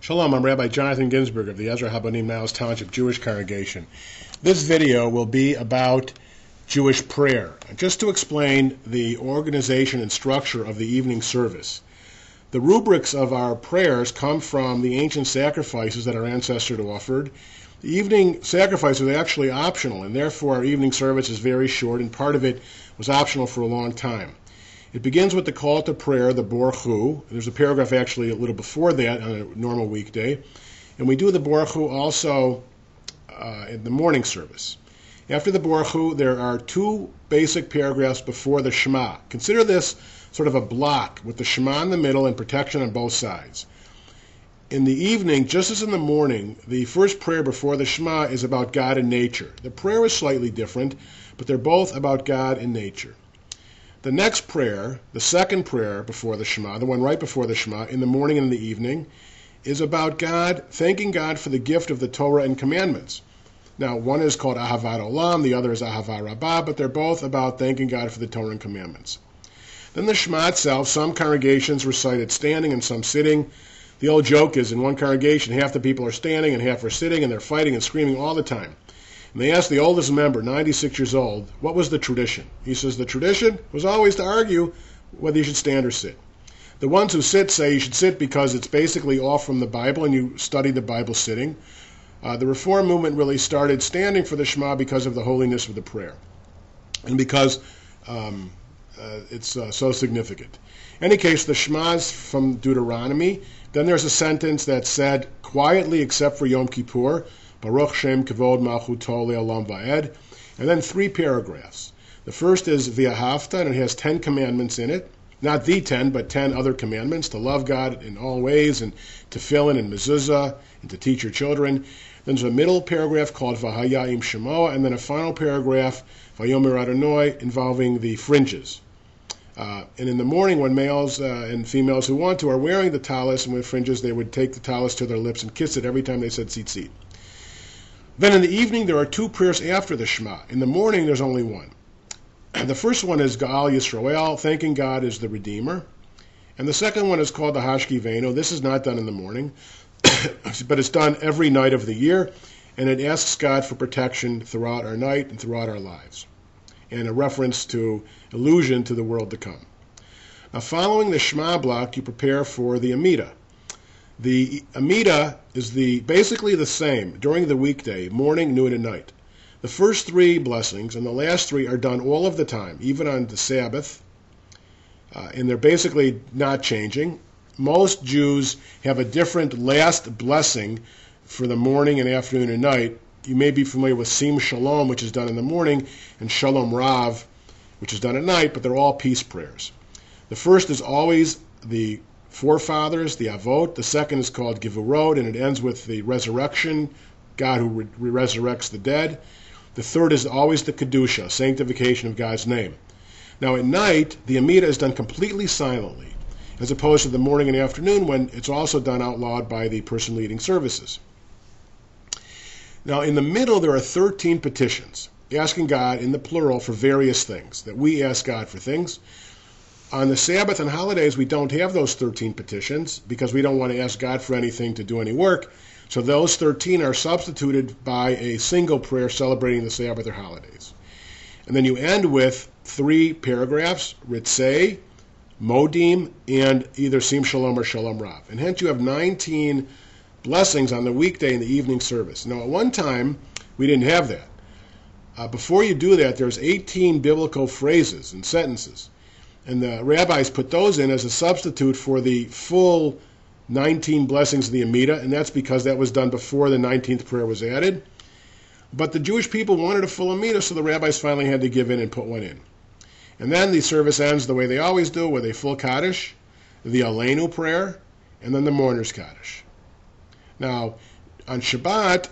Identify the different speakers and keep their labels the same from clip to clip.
Speaker 1: Shalom, I'm Rabbi Jonathan Ginsburg of the Ezra Habonim Niles Township Jewish Congregation. This video will be about Jewish prayer, just to explain the organization and structure of the evening service. The rubrics of our prayers come from the ancient sacrifices that our ancestors offered. The evening sacrifice was actually optional, and therefore our evening service is very short, and part of it was optional for a long time. It begins with the call to prayer, the Baruch Hu. There's a paragraph actually a little before that on a normal weekday. And we do the Baruch Hu also in the morning service. After the Baruch Hu, there are two basic paragraphs before the Shema. Consider this sort of a block with the Shema in the middle and protection on both sides. In the evening, just as in the morning, the first prayer before the Shema is about God and nature. The prayer is slightly different, but they're both about God and nature. The next prayer, the second prayer before the Shema, the one right before the Shema, in the morning and in the evening, is about God, thanking God for the gift of the Torah and commandments. Now, one is called Ahavat Olam, the other is Ahavat Rabbah, but they're both about thanking God for the Torah and commandments. Then the Shema itself, some congregations recite it standing and some sitting. The old joke is in one congregation, half the people are standing and half are sitting, and they're fighting and screaming all the time. And they asked the oldest member, 96 years old, what was the tradition? He says the tradition was always to argue whether you should stand or sit. The ones who sit say you should sit because it's basically all from the Bible and you study the Bible sitting. The Reform movement really started standing for the Shema because of the holiness of the prayer and because it's so significant. In any case, the Shema is from Deuteronomy. Then there's a sentence that said, quietly except for Yom Kippur, Baruch Shem Kavod Malchuto Le'olam Va'ed, and then three paragraphs. The first is V'ahavta, and it has 10 commandments in it. Not the 10, but 10 other commandments, to love God in all ways, and to fill in mezuzah, and to teach your children. Then there's a middle paragraph called V'haya im Shemoah, and then a final paragraph, Vayomer Adonai, involving the fringes. And in the morning, when males and females who want to are wearing the talis and with fringes, they would take the talis to their lips and kiss it every time they said tzitzit. Then in the evening, there are two prayers after the Shema. In the morning, there's only one. The first one is Ga'al Yisrael, thanking God as the Redeemer. And the second one is called the Hashkivenu. This is not done in the morning, but it's done every night of the year, and it asks God for protection throughout our night and throughout our lives, and a reference to allusion to the world to come. Now, following the Shema block, you prepare for the Amidah. The Amidah is basically the same during the weekday, morning, noon, and night. The first three blessings and the last three are done all of the time, even on the Sabbath, and they're basically not changing. Most Jews have a different last blessing for the morning and afternoon and night. You may be familiar with Sim Shalom, which is done in the morning, and Shalom Rav, which is done at night, but they're all peace prayers. The first is always the forefathers, the Avot. The second is called Givurot, and it ends with the resurrection, God who resurrects the dead. The third is always the Kedusha, sanctification of God's name. Now at night, the Amidah is done completely silently, as opposed to the morning and afternoon when it's also done out loud by the person leading services. Now in the middle, there are 13 petitions, asking God in the plural for various things, that we ask God for things. On the Sabbath and holidays, we don't have those 13 petitions because we don't want to ask God for anything to do any work. So those 13 are substituted by a single prayer celebrating the Sabbath or holidays. And then you end with 3 paragraphs, Ritzei, Modim, and either Sim Shalom or Shalom Rav. And hence you have 19 blessings on the weekday in the evening service. Now at one time, we didn't have that. Before you do that, there's 18 biblical phrases and sentences. And the rabbis put those in as a substitute for the full 19 blessings of the Amidah, and that's because that was done before the 19th prayer was added. But the Jewish people wanted a full Amidah, so the rabbis finally had to give in and put one in. And then the service ends the way they always do, with a full Kaddish, the Aleinu prayer, and then the mourner's Kaddish. Now, on Shabbat,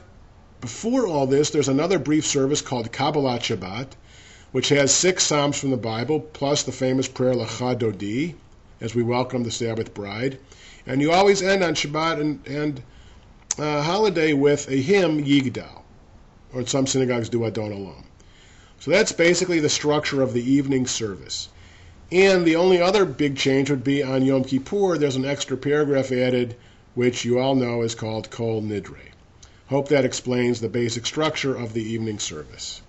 Speaker 1: before all this, there's another brief service called Kabbalat Shabbat, which has 6 Psalms from the Bible, plus the famous prayer Lecha Dodi, as we welcome the Sabbath bride. And you always end on Shabbat and holiday with a hymn, Yigdal, or in some synagogues do Adon Olam. So that's basically the structure of the evening service. And the only other big change would be on Yom Kippur, there's an extra paragraph added which you all know is called Kol Nidre. Hope that explains the basic structure of the evening service.